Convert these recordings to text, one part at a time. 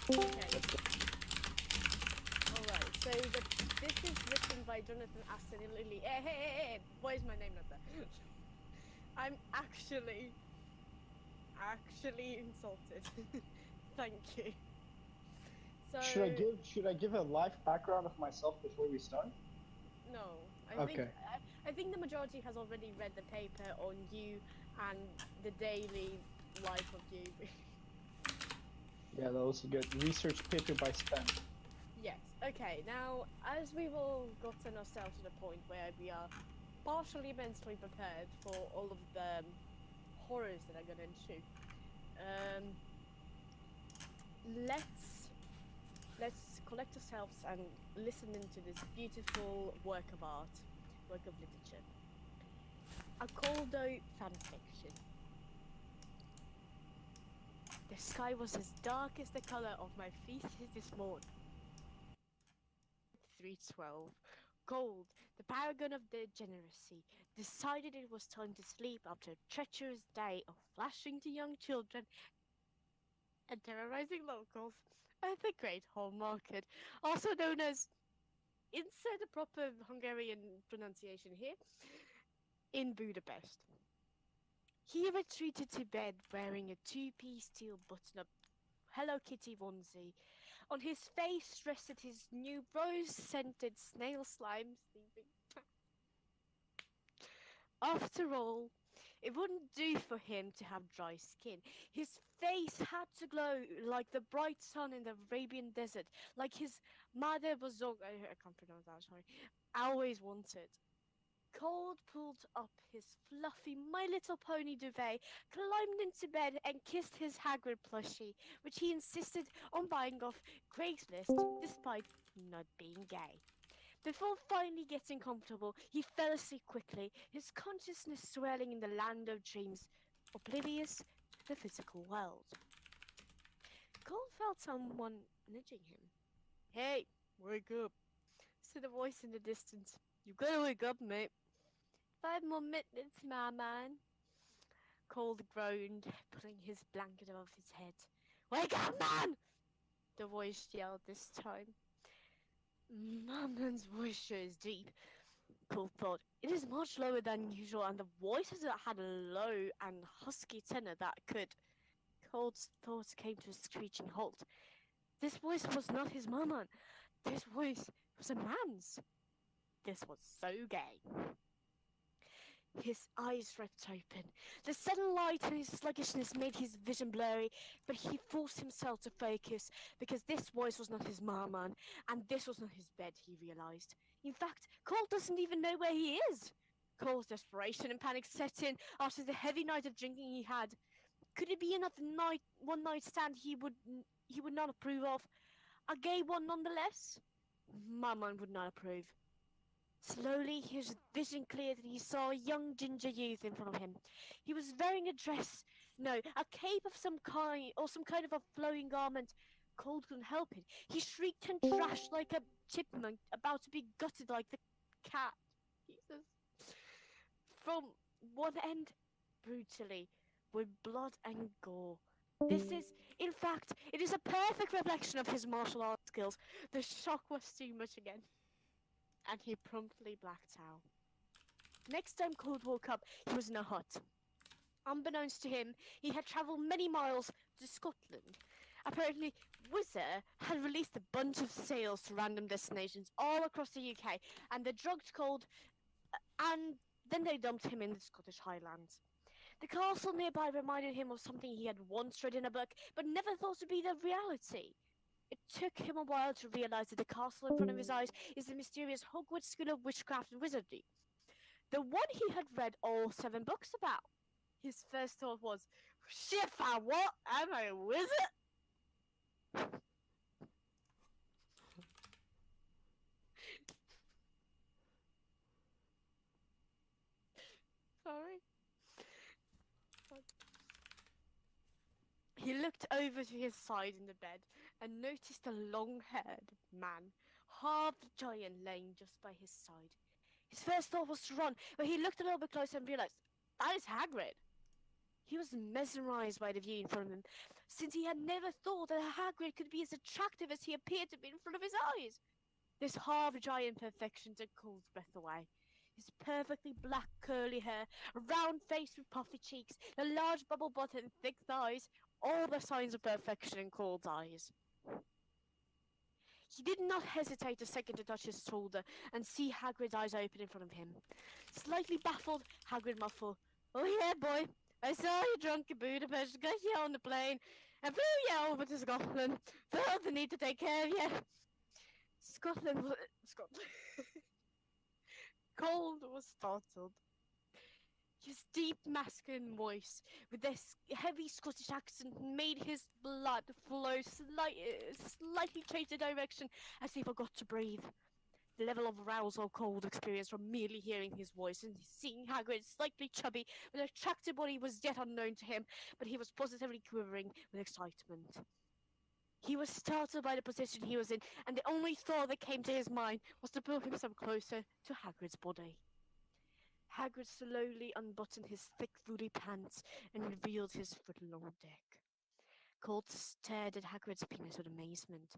Okay. Alright, so this is written by Jonathan Aston and Lily. Hey, why is my name not there? I'm actually insulted. Thank you. So, Should I give a life background of myself before we start? no, Okay. I think the majority has already read the paper on you and the daily life of you. Yeah, that was a good research paper by Stan. Yes. Okay. Now, as we've all gotten ourselves to the point where we are partially mentally prepared for all of the horrors that are going to ensue, um, let's collect ourselves and listen into this beautiful work of art, work of literature. Akoldo fanfiction. The sky was as dark as the color of my feces this morning. 312. Gold, the paragon of degeneracy, decided it was time to sleep after a treacherous day of flashing to young children and terrorizing locals at the Great Hall Market, also known as, insert a proper Hungarian pronunciation here, in Budapest. He retreated to bed wearing a two-piece steel button-up Hello Kitty onesie. On his face rested his new rose-scented snail slime sleeping. After all, it wouldn't do for him to have dry skin. His face had to glow like the bright sun in the Arabian desert, like his mother was I can't pronounce that, sorry. Always wanted. Cold pulled up his fluffy My Little Pony duvet, climbed into bed, and kissed his Hagrid plushie, which he insisted on buying off Craigslist despite not being gay. Before finally getting comfortable, he fell asleep quickly, his consciousness swirling in the land of dreams, oblivious to the physical world. Cole felt someone nudging him. Hey, wake up, said a voice in the distance. You gotta wake up, mate. 5 more minutes, my man. Cole groaned, pulling his blanket above his head. Wake up, man! The voice yelled this time. My man's voice shows deep. Cole thought, it is much lower than usual, and the voice had a low and husky tenor that could. Cole's thoughts came to a screeching halt. This voice was not his mama. This voice was a man's. This was so gay. His eyes ripped open. The sudden light and his sluggishness made his vision blurry, but he forced himself to focus because this voice was not his marman, and this was not his bed, he realized. In fact, Cole doesn't even know where he is. Cole's desperation and panic set in after the heavy night of drinking he had. Could it be another one night stand he would not approve of? A gay one nonetheless? Marman would not approve. Slowly, his vision cleared and he saw a young ginger youth in front of him. He was wearing a dress, no, a cape of some kind, or some kind of a flowing garment. Cole couldn't help it. He shrieked and trashed like a chipmunk about to be gutted like the cat. Jesus. From one end, brutally, with blood and gore. This is, in fact, it is a perfect reflection of his martial arts skills. The shock was too much again, and he promptly blacked out. Next time Cold woke up, he was in a hut. Unbeknownst to him, he had travelled many miles to Scotland. Apparently, Whizzer had released a bunch of sails to random destinations all across the UK, and they drugged Cold, and then they dumped him in the Scottish Highlands. The castle nearby reminded him of something he had once read in a book, but never thought to be the reality. It took him a while to realize that the castle in front of his eyes is the mysterious Hogwarts School of Witchcraft and Wizardry, the one he had read all 7 books about. His first thought was, shit, what? Am I a wizard? Sorry. He looked over to his side in the bed and noticed a long-haired man, half giant, laying just by his side. His first thought was to run, but he looked a little bit closer and realized that is Hagrid. He was mesmerized by the view in front of him. since he had never thought that Hagrid could be as attractive as he appeared to be in front of his eyes. This half-giant perfection took Cole's breath away. His perfectly black curly hair, a round face with puffy cheeks, a large bubble butt and thick thighs, all the signs of perfection in Cole's eyes. He did not hesitate a second to touch his shoulder and see Hagrid's eyes open in front of him. Slightly baffled, Hagrid muffled, "Oh yeah, boy, I saw you drunk in Budapest, got you on the plane, and flew you over to Scotland. Felt the need to take care of you." Scotland. Cole was startled. His deep masculine voice, with this heavy Scottish accent, made his blood flow slightly change the direction as he forgot to breathe. The level of arousal Cole experienced from merely hearing his voice and seeing Hagrid slightly chubby with an attractive body was yet unknown to him, but he was positively quivering with excitement. He was startled by the position he was in, and the only thought that came to his mind was to pull himself closer to Hagrid's body. Hagrid slowly unbuttoned his thick woolly pants and revealed his foot-long dick. Colt stared at Hagrid's penis with amazement.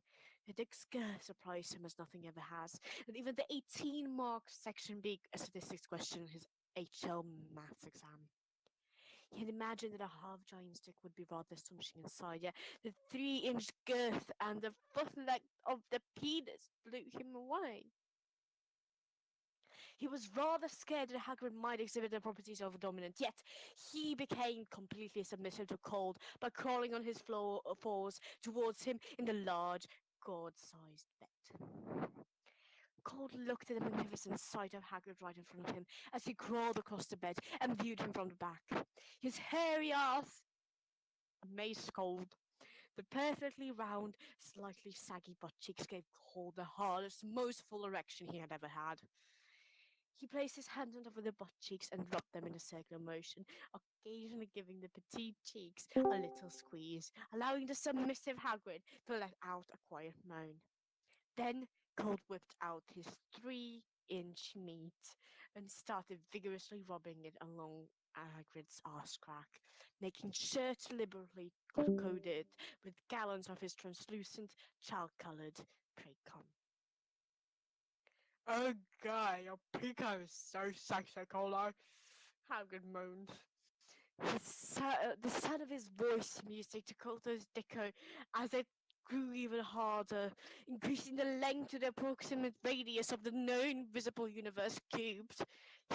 The dick's girth surprised him as nothing ever has, and even the 18 mark section being a statistics question in his HL maths exam. He had imagined that a half-giant dick would be rather astonishing inside, yet the 3-inch girth and the foot length of the penis blew him away. He was rather scared that Hagrid might exhibit the properties of a dominant, yet he became completely submissive to Cold by crawling on his fours towards him in the large, god-sized bed. Cold looked at the magnificent sight of Hagrid right in front of him as he crawled across the bed and viewed him from the back. His hairy ass amazed Cold. The perfectly round, slightly saggy butt cheeks gave Cold the hardest, most full erection he had ever had. He placed his hands on top of the butt cheeks and rubbed them in a circular motion, occasionally giving the petite cheeks a little squeeze, allowing the submissive Hagrid to let out a quiet moan. Then Cold whipped out his 3-inch meat and started vigorously rubbing it along Hagrid's arse crack, making sure to liberally coat it with gallons of his translucent, child-coloured pre-cum. "Oh god, your pre-cum is so sexy, Colo," Hagrid moaned. The sound of his voice music to Coulter's Dicko as it grew even harder, increasing the length to the approximate radius of the known visible universe cubed.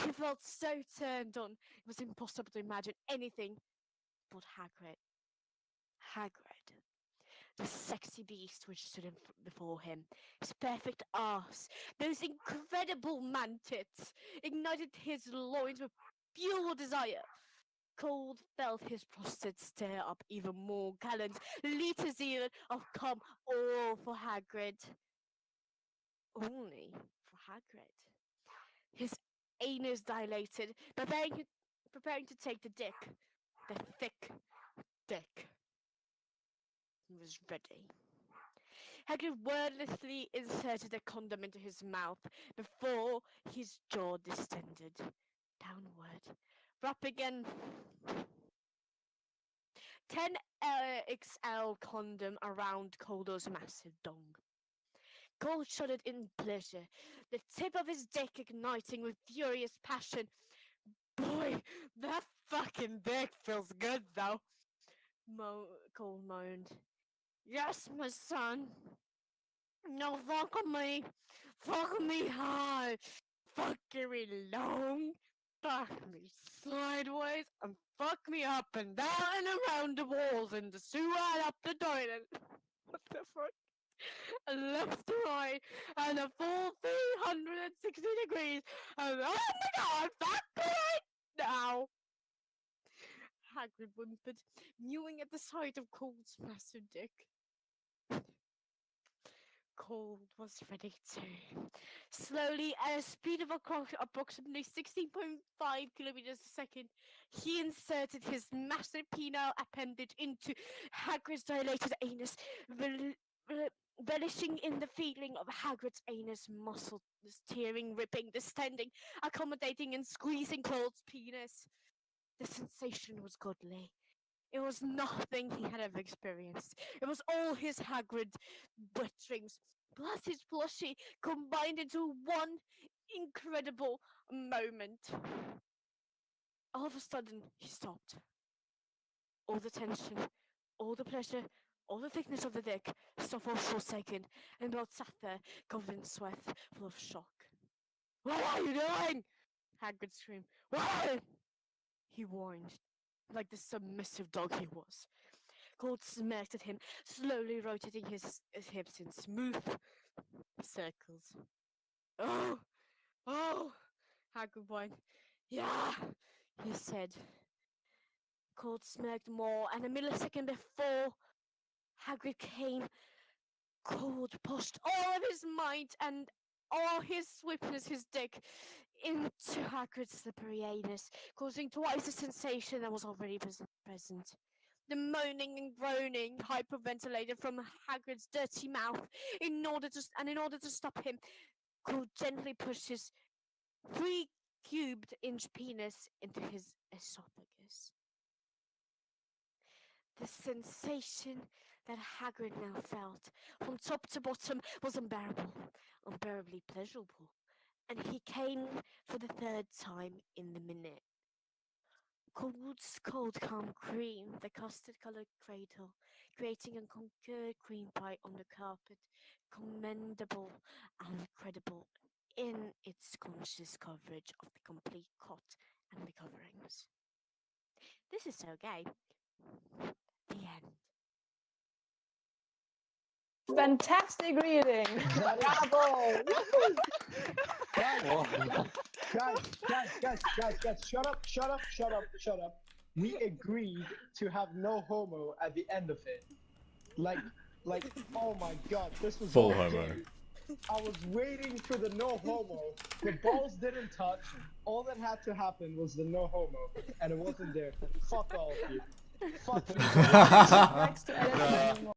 He felt so turned on, it was impossible to imagine anything but Hagrid. Hagrid. The sexy beast which stood before him, his perfect arse, those incredible man-tits, ignited his loins with pure desire. Cold felt his prostate stir up even more gallons, liters even of cum, all for Hagrid. Only for Hagrid. His anus dilated, preparing to take the dick. The thick dick. He was ready. Hagrid wordlessly inserted a condom into his mouth before his jaw distended downward, wrapping an 10XL condom around Cold's massive dong. Cold shuddered in pleasure, the tip of his dick igniting with furious passion. "Boy, that fucking dick feels good though," Cold moaned. "Yes, my son. No, fuck me hard, fuck me long, fuck me sideways, and fuck me up and down and around the walls and the sewer and up the toilet." What the fuck? And left to right and a full 360 degrees and oh my god, fuck me right now. Hagrid whimpered, mewing at the sight of Cold's massive dick. Cold was ready too. Slowly, at a speed of approximately 16.5 kilometers a second, he inserted his massive penile appendage into Hagrid's dilated anus, relishing in the feeling of Hagrid's anus muscles tearing, ripping, distending, accommodating, and squeezing Cold's penis. The sensation was godly. It was nothing he had ever experienced. It was all his Hagrid wet dreams, plus his plushie, combined into one incredible moment. All of a sudden, he stopped. All the tension, all the pleasure, all the thickness of the dick stopped for a short second, and Belt sat there, covered in sweat, full of shock. What are you doing? Hagrid screamed. What? He warned, like the submissive dog he was. Cold smirked at him, slowly rotating his hips in smooth circles. Oh, oh, Hagrid whined. Yeah, he said. Cold smirked more, and a millisecond before Hagrid came, Cold pushed all of his might and all his swiftness, his dick, into Hagrid's slippery anus, causing twice the sensation that was already present. The moaning and groaning hyperventilated from Hagrid's dirty mouth. In order to stop him, Cold gently pushed his 3-cubed-inch penis into his esophagus. The sensation that Hagrid now felt, from top to bottom, was unbearable, unbearably pleasurable, and he came for the third time in the minute. Cold's cold, calm cream, the custard-coloured cradle, creating a conquered cream pie on the carpet, commendable and credible in its conscious coverage of the complete cot and the coverings. This is so gay. The end. Fantastic reading. Bravo. Guys, shut up. We agreed to have no homo at the end of it. Like, oh my god, this was Full all homo. gay. I was waiting for the no homo. The balls didn't touch. All that had to happen was the no homo, and it wasn't there. Fuck all of you. Fuck you. Next to edit anymore.